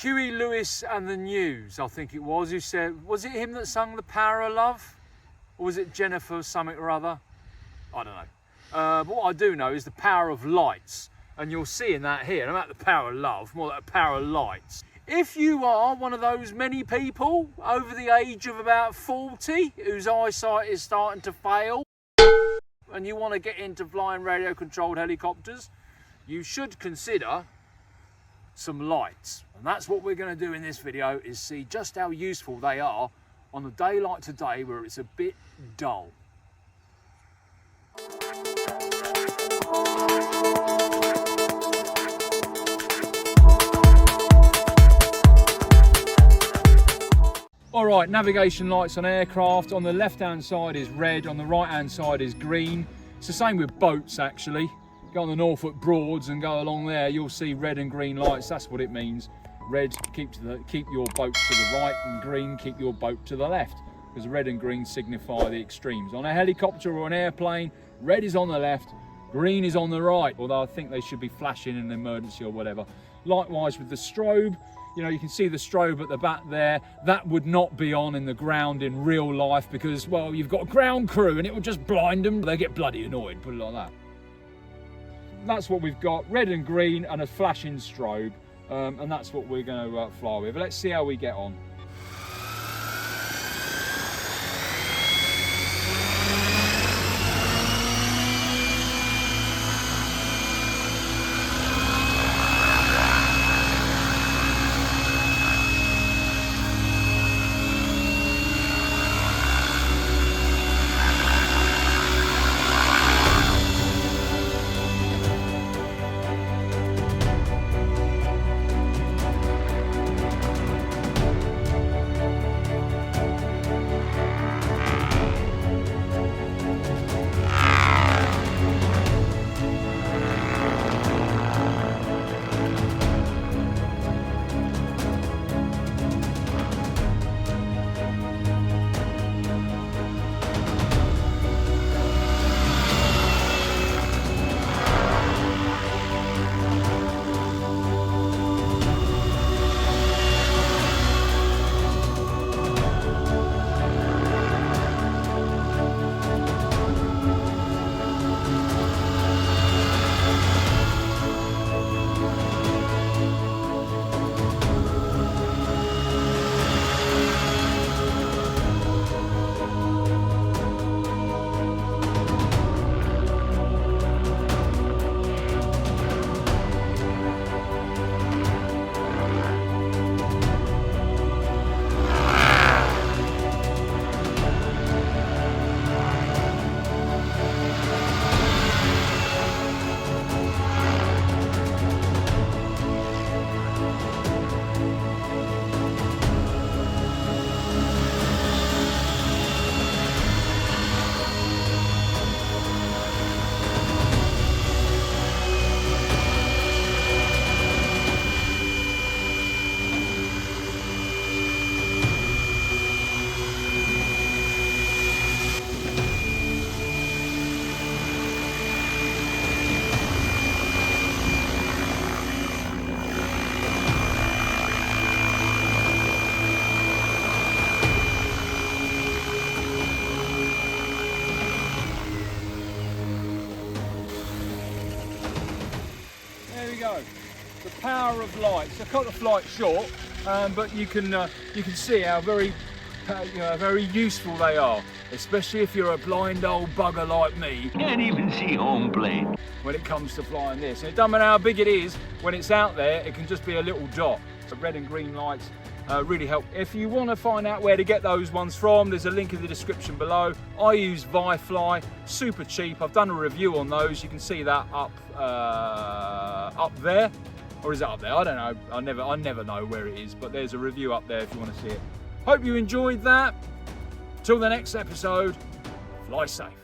Huey Lewis and the News, I think it was, who said, was it him that sung The Power of Love? Or was it Jennifer something or other? I don't know. But what I do know is the power of lights. And you're seeing that here. Not the power of love, more like the power of lights. If you are one of those many people over the age of about 40 whose eyesight is starting to fail and you want to get into flying radio controlled helicopters, you should consider some lights. And that's what we're going to do in this video, is see just how useful they are on a day like today where it's a bit dull. Alright, navigation lights on aircraft. On the left hand side is red, on the right hand side is green. It's the same with boats actually. Go on the Norfolk Broads and go along there, you'll see red and green lights. That's what it means. Red, keep your boat to the right, and green, keep your boat to the left, because red and green signify the extremes. On a helicopter or an airplane, red is on the left, green is on the right, although I think they should be flashing in an emergency or whatever. Likewise with the strobe, you know, you can see the strobe at the back there. That would not be on in the ground in real life because, well, you've got a ground crew and it would just blind them. They get bloody annoyed, put it like that. That's what we've got, red and green and a flashing strobe. And that's what we're going to fly with. Let's see how we get on. The power of lights. I cut the flight short, but you can see how very useful they are, especially if you're a blind old bugger like me. Can't even see home plate. When it comes to flying this, and it doesn't matter how big it is. When it's out there, it can just be a little dot. So red and green lights really help. If you want to find out where to get those ones from, there's a link in the description below. I use ViFly, super cheap. I've done a review on those. You can see that up there. Or is it up there? I don't know. I never know where it is, but there's a review up there if you want to see it. Hope you enjoyed that. Till the next episode, fly safe.